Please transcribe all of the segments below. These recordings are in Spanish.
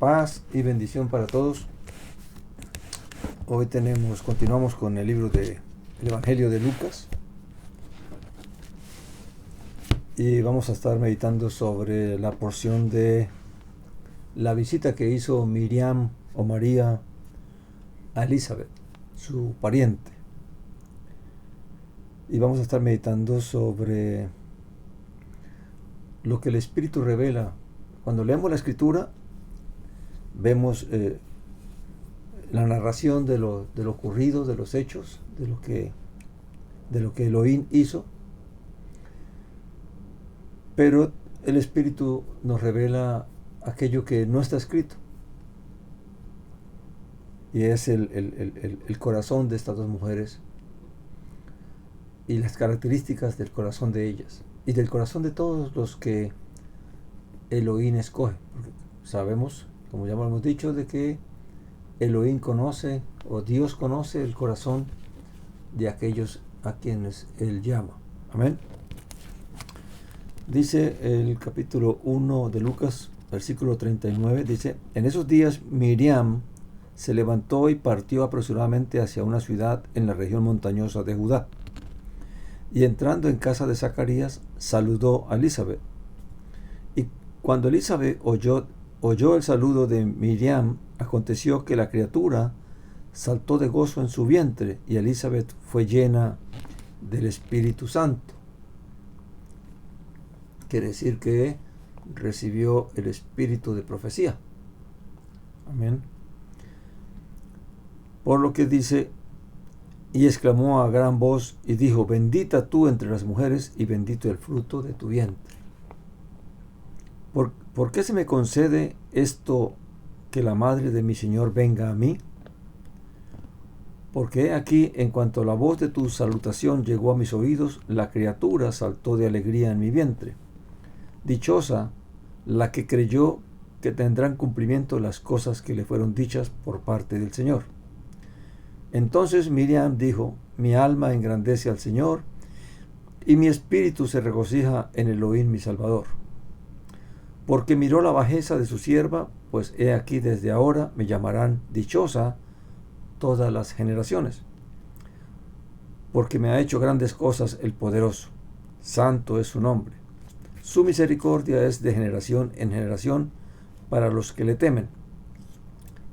Paz y bendición para todos. Hoy continuamos con el libro del Evangelio de Lucas y vamos a estar meditando sobre la porción de la visita que hizo Miriam o María a Elizabeth, su pariente. Y vamos a estar meditando sobre lo que el Espíritu revela. Cuando leemos la Escritura, vemos la narración de lo ocurrido, de los hechos, de lo que Elohim hizo. Pero el Espíritu nos revela aquello que no está escrito. Y es el corazón de estas dos mujeres y las características del corazón de ellas y del corazón de todos los que Elohim escoge. Porque sabemos, como ya hemos dicho, de que Elohim conoce, o Dios conoce el corazón de aquellos a quienes Él llama. Amén. Dice el capítulo 1 de Lucas, versículo 39, dice: en esos días Miriam se levantó y partió apresuradamente hacia una ciudad en la región montañosa de Judá. Y entrando en casa de Zacarías, saludó a Elizabeth. Y cuando Elizabeth oyó el saludo de Miriam, aconteció que la criatura saltó de gozo en su vientre, y Elizabeth fue llena del Espíritu Santo. Quiere decir que recibió el espíritu de profecía. Amén. Por lo que dice: y exclamó a gran voz y dijo: bendita tú entre las mujeres y bendito el fruto de tu vientre. ¿Por qué se me concede esto, que la madre de mi Señor venga a mí? Porque aquí, en cuanto la voz de tu salutación llegó a mis oídos, la criatura saltó de alegría en mi vientre. Dichosa la que creyó que tendrán cumplimiento las cosas que le fueron dichas por parte del Señor. Entonces Miriam dijo: mi alma engrandece al Señor, y mi espíritu se regocija en Elohim mi Salvador. Porque miró la bajeza de su sierva, pues he aquí desde ahora me llamarán dichosa todas las generaciones. Porque me ha hecho grandes cosas el poderoso, santo es su nombre. Su misericordia es de generación en generación para los que le temen.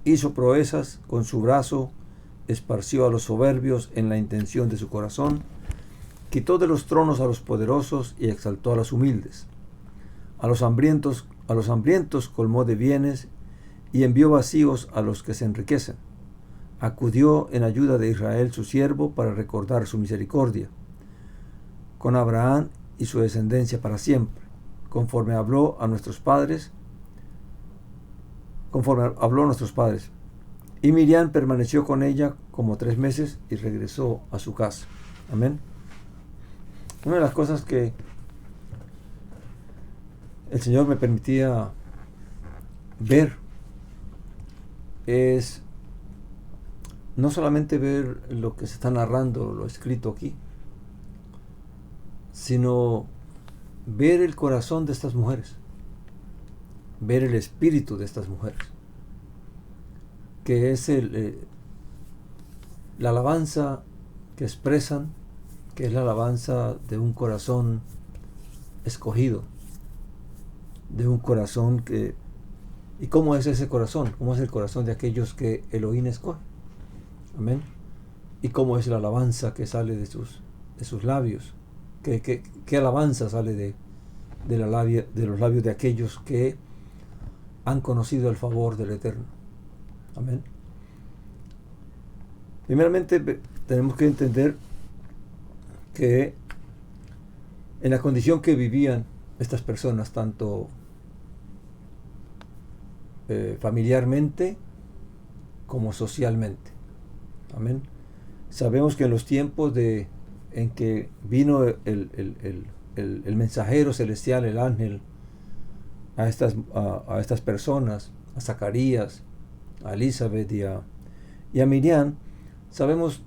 Hizo proezas con su brazo, esparció a los soberbios en la intención de su corazón, quitó de los tronos a los poderosos y exaltó a los humildes. A los hambrientos colmó de bienes y envió vacíos a los que se enriquecen. Acudió en ayuda de Israel su siervo para recordar su misericordia con Abraham y su descendencia para siempre, conforme habló a nuestros padres. Y Miriam permaneció con ella como 3 meses y regresó a su casa. Amén. Una de las cosas que el Señor me permitía ver es no solamente ver lo que se está narrando, lo escrito aquí, sino ver el corazón de estas mujeres, ver el espíritu de estas mujeres, que es la alabanza que expresan, que es la alabanza de un corazón escogido, de un corazón que... ¿Y cómo es ese corazón? ¿Cómo es el corazón de aquellos que Elohim escoge? Amén. ¿Y cómo es la alabanza que sale de sus labios? ¿Qué alabanza sale de los labios de aquellos que han conocido el favor del Eterno? Amén. Primeramente tenemos que entender que en la condición que vivían estas personas, tanto familiarmente como socialmente. Amén. Sabemos que en los tiempos en que vino el mensajero celestial, el ángel, a estas personas, a Zacarías, a Elizabeth y a Miriam, sabemos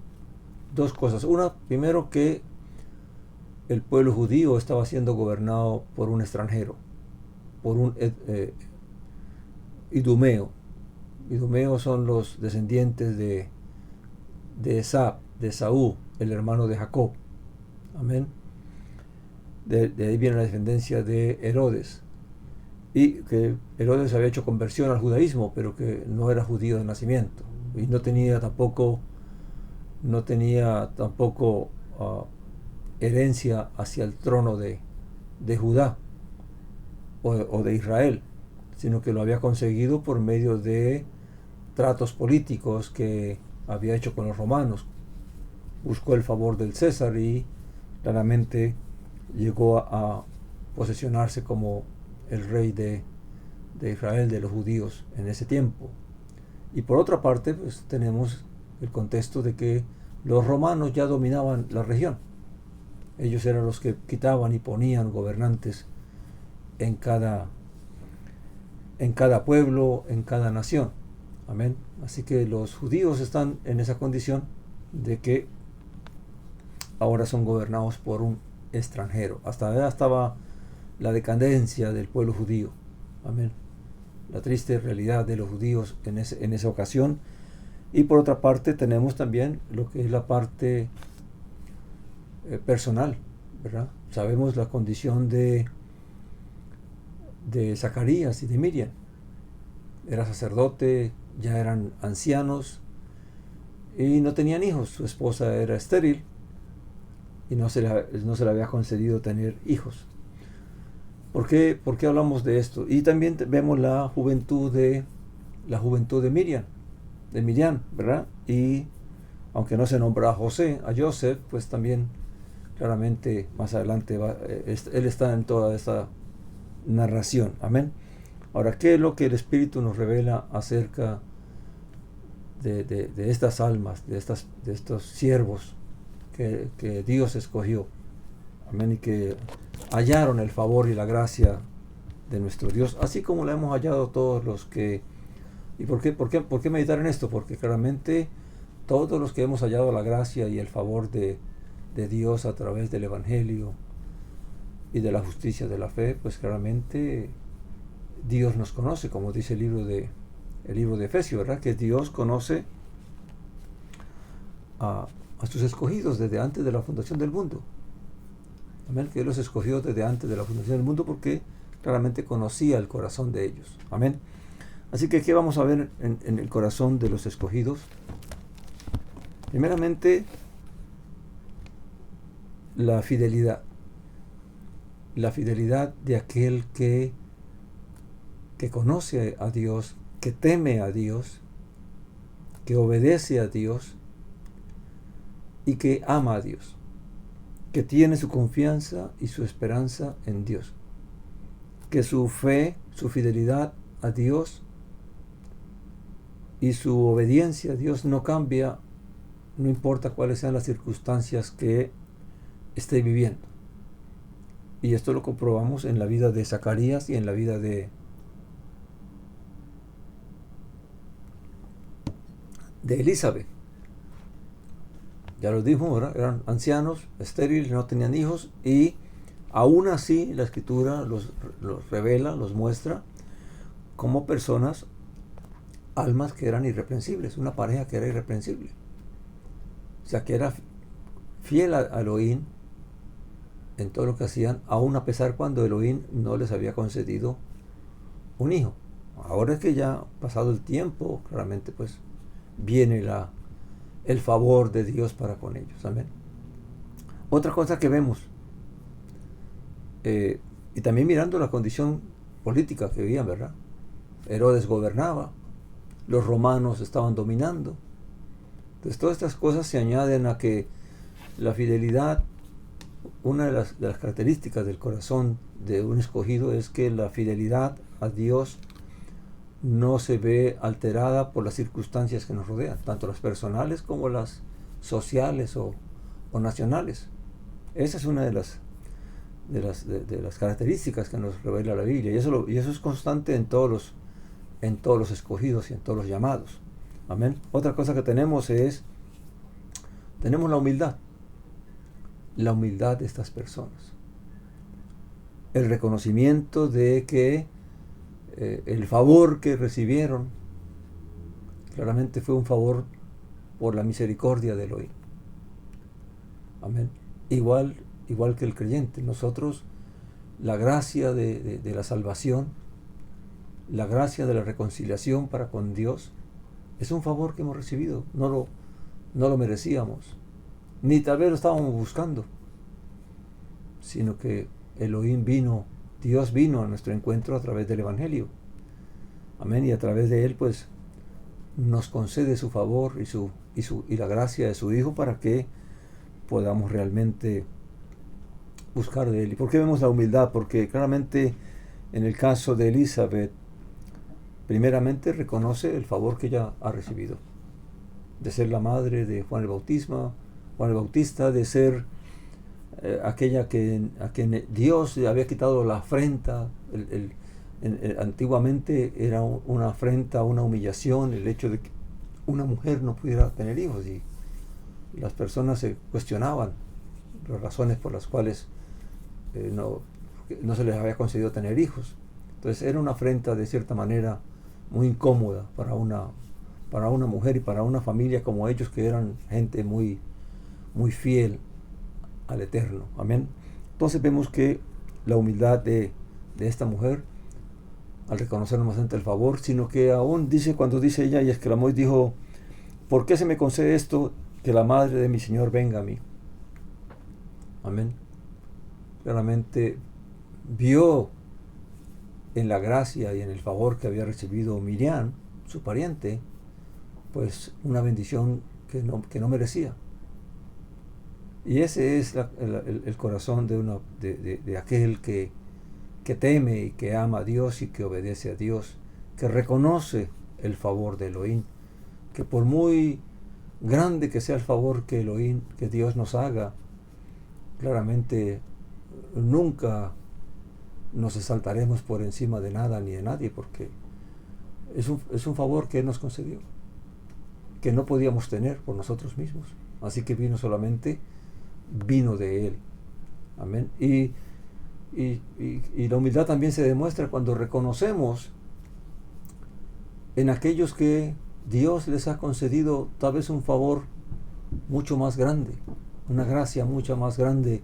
2 cosas. Una, primero, que el pueblo judío estaba siendo gobernado por un extranjero, por un idumeo. Idumeo son los descendientes de Esaú, el hermano de Jacob. Amén. De ahí viene la descendencia de Herodes. Y que Herodes había hecho conversión al judaísmo, pero que no era judío de nacimiento. Y no tenía tampoco herencia hacia el trono de Judá o de Israel, sino que lo había conseguido por medio de tratos políticos que había hecho con los romanos. Buscó el favor del César y claramente llegó a posesionarse como el rey de Israel, de los judíos en ese tiempo. Y por otra parte, pues tenemos el contexto de que los romanos ya dominaban la región. Ellos eran los que quitaban y ponían gobernantes en cada pueblo, en cada nación. Amén. Así que los judíos están en esa condición de que ahora son gobernados por un extranjero. Hasta allá estaba la decadencia del pueblo judío. Amén. La triste realidad de los judíos en esa ocasión. Y por otra parte tenemos también lo que es la parte personal, ¿verdad? Sabemos la condición de Zacarías y de Miriam. Era sacerdote, ya eran ancianos y no tenían hijos. Su esposa era estéril y no se le había concedido tener hijos. ¿Por qué hablamos de esto? Y también vemos la juventud de Miriam, ¿verdad? Y aunque no se nombra a Joseph, pues también claramente más adelante él está en toda esta narración. Amén. Ahora, ¿qué es lo que el Espíritu nos revela acerca de estas almas, de estos siervos que Dios escogió? Amén. Y que hallaron el favor y la gracia de nuestro Dios, así como la hemos hallado todos los que... ¿Y por qué meditar en esto? Porque claramente todos los que hemos hallado la gracia y el favor de Dios a través del Evangelio y de la justicia de la fe, pues claramente Dios nos conoce, como dice el libro de Efesios, ¿verdad? Que Dios conoce a sus escogidos desde antes de la fundación del mundo. Amén. Que Él los escogió desde antes de la fundación del mundo porque claramente conocía el corazón de ellos. Amén. Así que, ¿qué vamos a ver en el corazón de los escogidos? Primeramente, la fidelidad. La fidelidad de aquel que conoce a Dios, que teme a Dios, que obedece a Dios y que ama a Dios, que tiene su confianza y su esperanza en Dios, que su fe, su fidelidad a Dios y su obediencia a Dios no cambia, no importa cuáles sean las circunstancias que esté viviendo. Y esto lo comprobamos en la vida de Zacarías y en la vida de Elizabeth. Ya lo dijo, ¿verdad? Eran ancianos, estériles, no tenían hijos, y aún así la Escritura los revela, los muestra como personas, almas que eran irreprensibles, una pareja que era irreprensible. O sea, que era fiel a Elohim en todo lo que hacían, aún a pesar cuando Elohim no les había concedido un hijo. Ahora es que ya pasado el tiempo, claramente pues viene el favor de Dios para con ellos. Amén. Otra cosa que vemos, y también mirando la condición política que vivían, ¿verdad? Herodes gobernaba, los romanos estaban dominando. Entonces todas estas cosas se añaden a que la fidelidad, una de las características del corazón de un escogido es que la fidelidad a Dios no se ve alterada por las circunstancias que nos rodean, tanto las personales como las sociales o nacionales. Esa es una de las características que nos revela la Biblia, y eso es constante en todos los escogidos y en todos los llamados. Amén. Otra cosa que tenemos la humildad de estas personas, el reconocimiento de que el favor que recibieron claramente fue un favor por la misericordia de Elohim. Amén. Igual que el creyente, nosotros la gracia de la salvación, la gracia de la reconciliación para con Dios, es un favor que hemos recibido. No lo merecíamos, ni tal vez lo estábamos buscando, sino que Elohim vino, Dios vino a nuestro encuentro a través del Evangelio. Amén. Y a través de él, pues, nos concede su favor y la gracia de su Hijo para que podamos realmente buscar de él. ¿Y por qué vemos la humildad? Porque claramente en el caso de Elizabeth, primeramente reconoce el favor que ella ha recibido, de ser la madre de Juan el Bautista, de ser aquella a quien Dios le había quitado la afrenta. Antiguamente era una afrenta, una humillación, el hecho de que una mujer no pudiera tener hijos, y las personas se cuestionaban las razones por las cuales no se les había concedido tener hijos. Entonces era una afrenta de cierta manera muy incómoda para una mujer y para una familia como ellos, que eran gente muy, muy fiel al Eterno. Amén. Entonces vemos que la humildad de esta mujer, al reconocer no solamente el favor, sino que aún dice, cuando dice ella, y exclamó y dijo: ¿por qué se me concede esto, que la madre de mi Señor venga a mí? Amén. Claramente vio en la gracia y en el favor que había recibido Miriam, su pariente, pues una bendición que no merecía. Y ese es el corazón de aquel que teme y que ama a Dios y que obedece a Dios, que reconoce el favor de Elohim, que por muy grande que sea el favor que Dios nos haga, claramente nunca nos exaltaremos por encima de nada ni de nadie, porque es un favor que Él nos concedió, que no podíamos tener por nosotros mismos. Así que vino de Él. Amén. Y la humildad también se demuestra cuando reconocemos en aquellos que Dios les ha concedido tal vez un favor mucho más grande, una gracia mucho más grande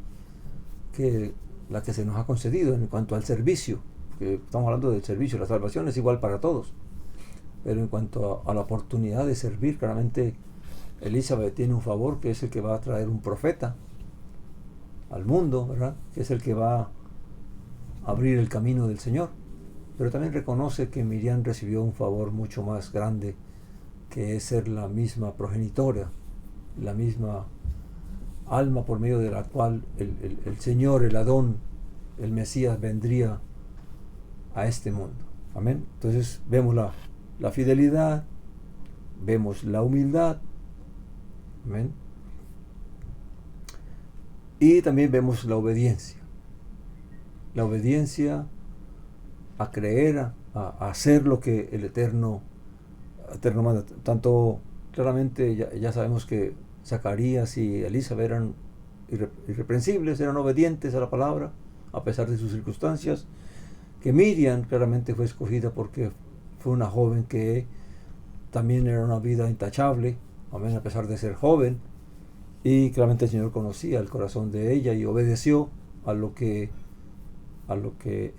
que la que se nos ha concedido en cuanto al servicio, que estamos hablando del servicio. La salvación es igual para todos, pero en cuanto a la oportunidad de servir, claramente Elizabeth tiene un favor, que es el que va a traer un profeta al mundo, ¿verdad? Que es el que va a abrir el camino del Señor. Pero también reconoce que Miriam recibió un favor mucho más grande, que es ser la misma progenitora, la misma alma por medio de la cual el Señor, el Adón, el Mesías vendría a este mundo. Amén. Entonces vemos la fidelidad, vemos la humildad. Amén. Y también vemos la obediencia. La obediencia a creer, a hacer lo que el Eterno manda. Tanto claramente ya sabemos que Zacarías y Elizabeth eran irreprensibles, eran obedientes a la palabra, a pesar de sus circunstancias. Que Miriam claramente fue escogida porque fue una joven que también era una vida intachable, amén, a pesar de ser joven. Y claramente el Señor conocía el corazón de ella y obedeció a lo que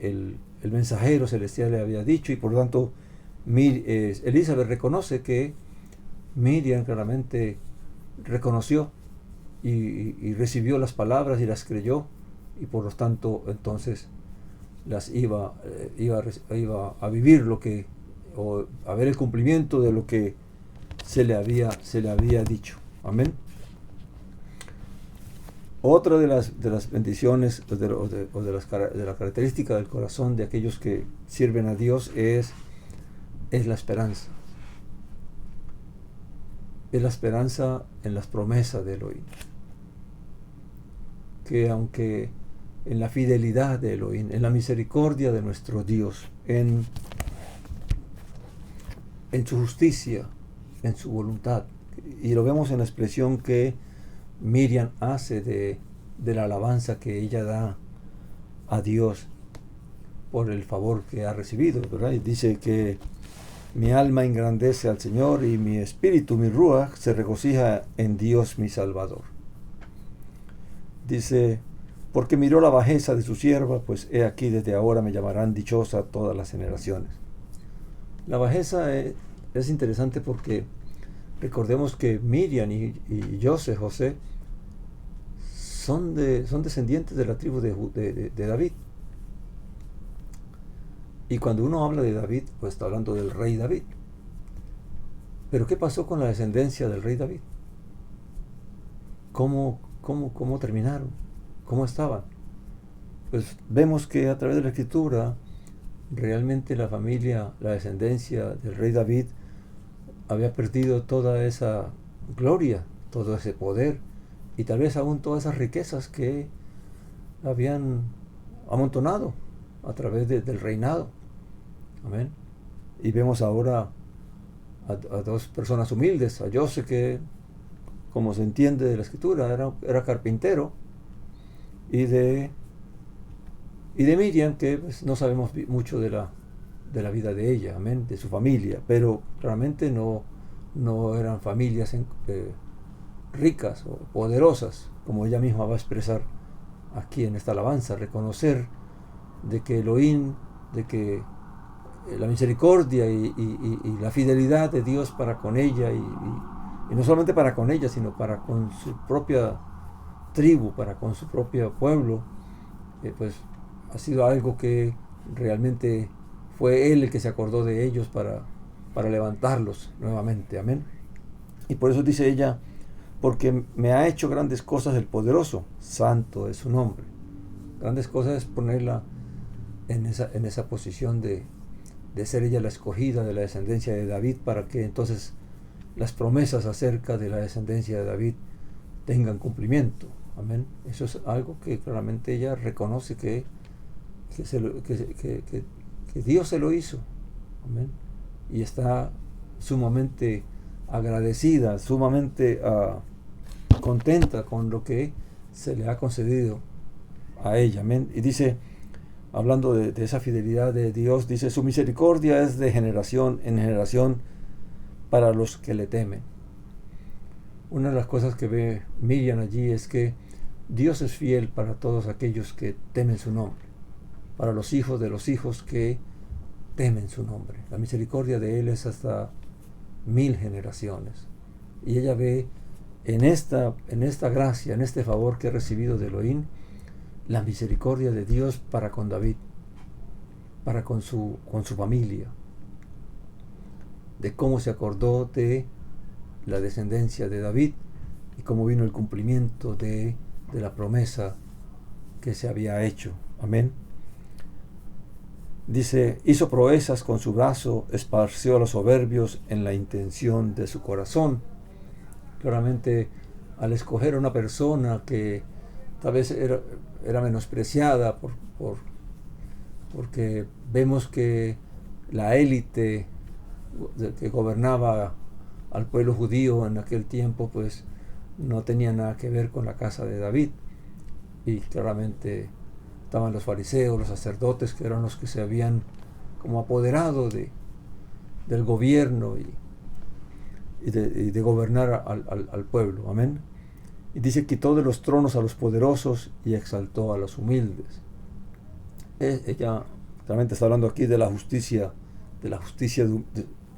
el mensajero celestial le había dicho. Y por lo tanto Elizabeth reconoce que Miriam claramente reconoció y recibió las palabras y las creyó, y por lo tanto entonces las iba a vivir o a ver el cumplimiento de lo que se le había dicho. Amén. Otra de las bendiciones de la característica del corazón de aquellos que sirven a Dios es la esperanza. Es la esperanza en las promesas de Elohim. Que aunque en la fidelidad de Elohim, en la misericordia de nuestro Dios, en su justicia, en su voluntad, y lo vemos en la expresión que Miriam hace de la alabanza que ella da a Dios, por el favor que ha recibido, ¿verdad? Y dice que mi alma engrandece al Señor y mi espíritu, mi ruach, se regocija en Dios mi Salvador. Dice, porque miró la bajeza de su sierva, pues he aquí desde ahora me llamarán dichosa todas las generaciones. La bajeza es interesante porque recordemos que Miriam y José son descendientes de la tribu de David. Y cuando uno habla de David, pues está hablando del rey David. Pero ¿qué pasó con la descendencia del rey David? ¿Cómo terminaron? ¿Cómo estaban? Pues vemos que a través de la escritura, realmente la familia, la descendencia del rey David había perdido toda esa gloria, todo ese poder y tal vez aún todas esas riquezas que habían amontonado a través del reinado. Amén. Y vemos ahora a dos personas humildes, a José, que como se entiende de la escritura era carpintero, y de Miriam, que pues, no sabemos mucho de la vida de ella, amén, de su familia, pero realmente no eran familias ricas o poderosas, como ella misma va a expresar aquí en esta alabanza, reconocer de que Elohim, de que la misericordia y la fidelidad de Dios para con ella, y no solamente para con ella, sino para con su propia tribu, para con su propio pueblo, pues ha sido algo que realmente fue Él el que se acordó de ellos para levantarlos nuevamente, amén. Y por eso dice ella, porque me ha hecho grandes cosas el poderoso, santo es su nombre. Grandes cosas es ponerla en esa posición de ser ella la escogida de la descendencia de David, para que entonces las promesas acerca de la descendencia de David tengan cumplimiento. Amén. Eso es algo que claramente ella reconoce que Dios se lo hizo. Amén. Y está sumamente agradecida, sumamente contenta con lo que se le ha concedido a ella. Amén. Y dice, hablando de esa fidelidad de Dios, dice, su misericordia es de generación en generación para los que le temen. Una de las cosas que ve Miriam allí es que Dios es fiel para todos aquellos que temen su nombre, para los hijos de los hijos que temen su nombre. La misericordia de Él es hasta 1000 generaciones. Y ella ve en esta gracia, en este favor que ha recibido de Elohim, la misericordia de Dios para con David, para con su familia, de cómo se acordó de la descendencia de David y cómo vino el cumplimiento de la promesa que se había hecho. Amén. Dice, hizo proezas con su brazo, esparció a los soberbios en la intención de su corazón. Claramente, al escoger a una persona que tal vez era menospreciada porque vemos que la élite que gobernaba al pueblo judío en aquel tiempo pues no tenía nada que ver con la casa de David, y claramente estaban los fariseos, los sacerdotes, que eran los que se habían como apoderado del gobierno y de gobernar al pueblo. Amén. Y dice, quitó de los tronos a los poderosos y exaltó a los humildes. Ella realmente está hablando aquí de la justicia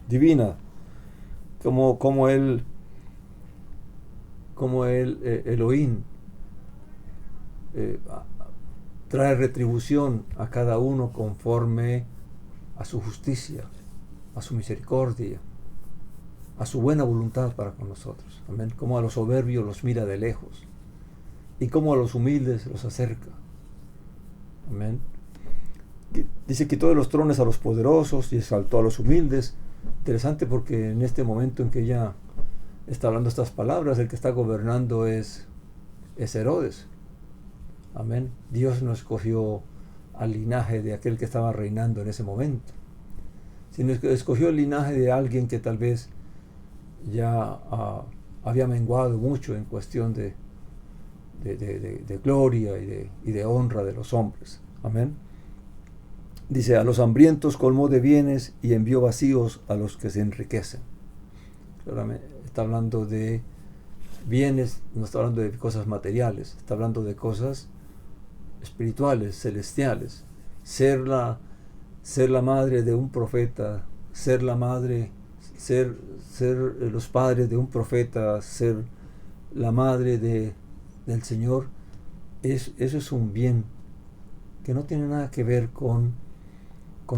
divina, como Elohim trae retribución a cada uno conforme a su justicia, a su misericordia, a su buena voluntad para con nosotros. Amén. Como a los soberbios los mira de lejos y como a los humildes los acerca. Amén. Dice, quitó de los tronos a los poderosos y exaltó a los humildes. Interesante, porque en este momento en que ella está hablando estas palabras, el que está gobernando es Herodes. Amén. Dios no escogió al linaje de aquel que estaba reinando en ese momento, sino que escogió el linaje de alguien que tal vez ya había menguado mucho en cuestión de gloria y de honra de los hombres. Amén. Dice, a los hambrientos colmó de bienes y envió vacíos a los que se enriquecen. Claramente está hablando de bienes, no está hablando de cosas materiales, está hablando de cosas espirituales, celestiales. Ser la madre de un profeta, ser la madre, ser los padres de un profeta, ser la madre del Señor, eso es un bien que no tiene nada que ver con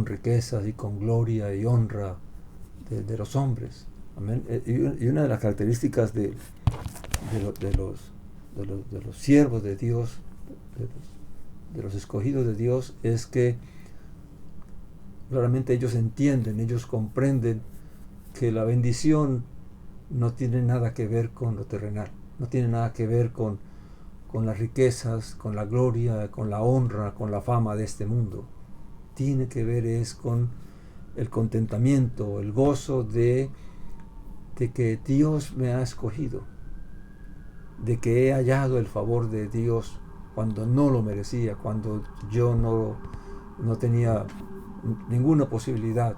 riquezas y con gloria y honra de los hombres. Amén. Y una de las características de los siervos de Dios, de los escogidos de Dios, es que claramente ellos entienden, ellos comprenden que la bendición no tiene nada que ver con lo terrenal, no tiene nada que ver con las riquezas, con la gloria, con la honra, con la fama de este mundo. Tiene que ver es con el contentamiento, el gozo de que Dios me ha escogido, de que he hallado el favor de Dios cuando no lo merecía, cuando yo no tenía ninguna posibilidad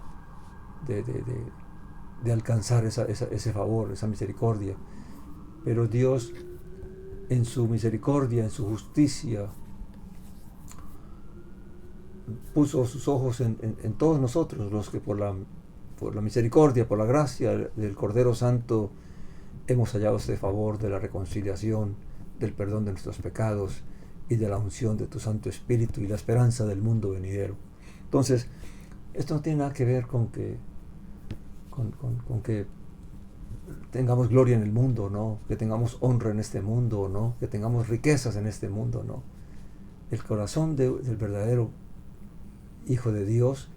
de alcanzar ese favor, esa misericordia. Pero Dios, en su misericordia, en su justicia, puso sus ojos en todos nosotros, los que por la misericordia, por la gracia del Cordero Santo, hemos hallado este favor de la reconciliación, del perdón de nuestros pecados y de la unción de tu Santo Espíritu y la esperanza del mundo venidero. Entonces, esto no tiene nada que ver con que tengamos gloria en el mundo, ¿no? Que tengamos honra en este mundo, ¿no? Que tengamos riquezas en este mundo, ¿no? El corazón del verdadero Hijo de Dios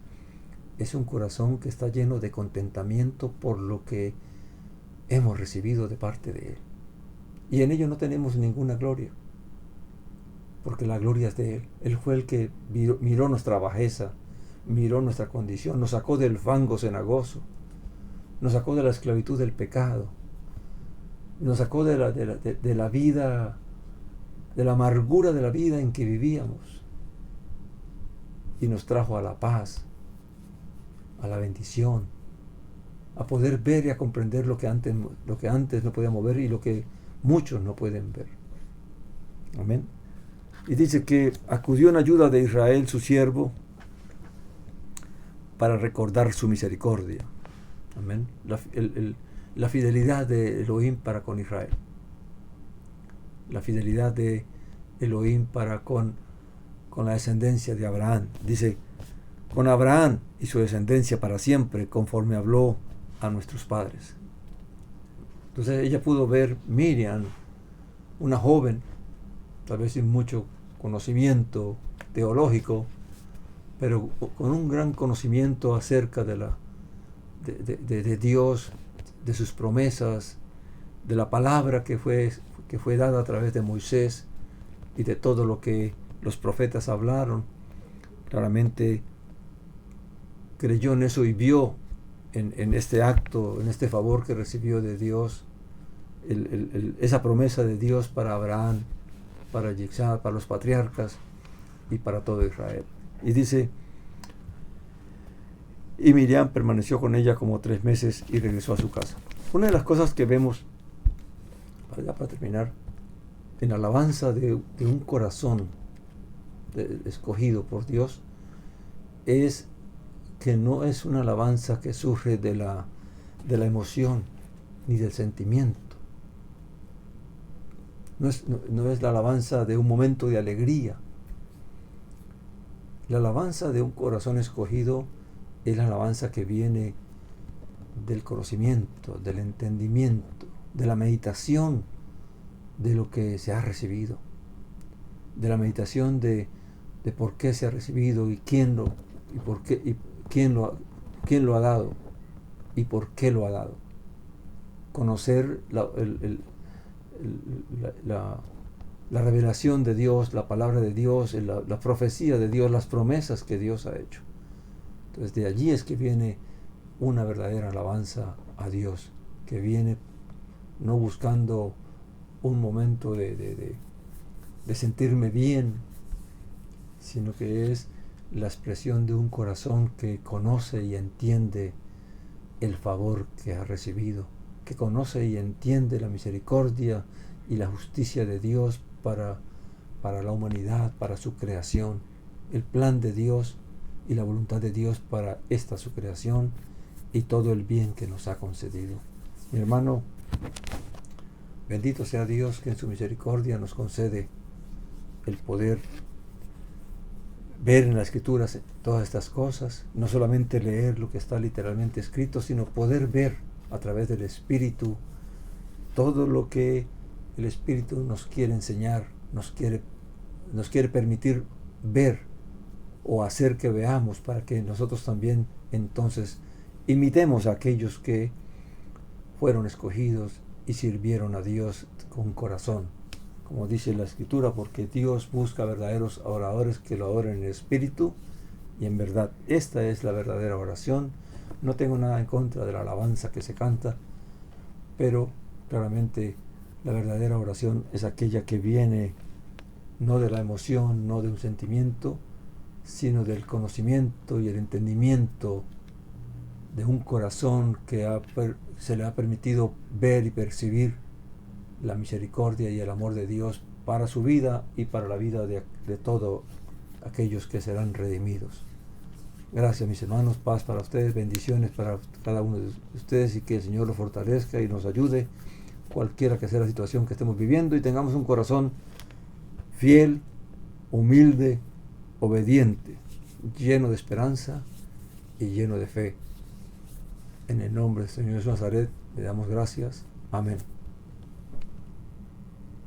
es un corazón que está lleno de contentamiento por lo que hemos recibido de parte de Él. Y en ello no tenemos ninguna gloria, porque la gloria es de Él. Él fue el que miró nuestra bajeza, miró nuestra condición, nos sacó del fango cenagoso, nos sacó de la esclavitud del pecado, nos sacó de la vida, de la amargura de la vida en que vivíamos, y nos trajo a la paz, a la bendición, a poder ver y a comprender lo que antes no podíamos ver y lo que muchos no pueden ver. Amén. Y dice que acudió en ayuda de Israel, su siervo, para recordar su misericordia. Amén. La fidelidad de Elohim para con Israel. La fidelidad de Elohim para con la descendencia de Abraham. Dice, con Abraham y su descendencia para siempre, conforme habló a nuestros padres. Entonces ella pudo ver Miriam, una joven, tal vez sin mucho conocimiento teológico, pero con un gran conocimiento acerca de Dios, de sus promesas, de la palabra que fue dada a través de Moisés y de todo lo que los profetas hablaron. Claramente creyó en eso y vio en este acto, en este favor que recibió de Dios, esa promesa de Dios para Abraham, para Yitzhak, para los patriarcas y para todo Israel. Y dice, y Miriam permaneció con ella como 3 meses y regresó a su casa. Una de las cosas que vemos, para terminar, en alabanza de un corazón escogido por Dios, es que no es una alabanza que surge de la emoción ni del sentimiento. No es la alabanza de un momento de alegría. La alabanza de un corazón escogido es la alabanza que viene del conocimiento, del entendimiento, de la meditación de lo que se ha recibido, de la meditación de por qué se ha recibido y quién lo ha dado y por qué lo ha dado. Conocer la revelación de Dios, la palabra de Dios, la profecía de Dios, las promesas que Dios ha hecho. Entonces de allí es que viene una verdadera alabanza a Dios, que viene no buscando un momento de sentirme bien, sino que es la expresión de un corazón que conoce y entiende el favor que ha recibido, que conoce y entiende la misericordia y la justicia de Dios para la humanidad, para su creación, el plan de Dios y la voluntad de Dios para esta su creación y todo el bien que nos ha concedido. Mi hermano, bendito sea Dios que en su misericordia nos concede el poder ver en las Escrituras todas estas cosas, no solamente leer lo que está literalmente escrito, sino poder ver a través del Espíritu todo lo que el Espíritu nos quiere enseñar, nos quiere permitir ver o hacer que veamos, para que nosotros también entonces imitemos a aquellos que fueron escogidos y sirvieron a Dios con corazón, como dice la Escritura, porque Dios busca verdaderos oradores que lo adoren en el Espíritu y en verdad. Esta es la verdadera oración. No tengo nada en contra de la alabanza que se canta, pero claramente la verdadera oración es aquella que viene no de la emoción, no de un sentimiento, sino del conocimiento y el entendimiento de un corazón que se le ha permitido ver y percibir la misericordia y el amor de Dios para su vida y para la vida de todos aquellos que serán redimidos. Gracias, mis hermanos, paz para ustedes, bendiciones para cada uno de ustedes, y que el Señor los fortalezca y nos ayude cualquiera que sea la situación que estemos viviendo, y tengamos un corazón fiel, humilde, obediente, lleno de esperanza y lleno de fe. En el nombre del Señor Jesús de Nazaret le damos gracias. Amén.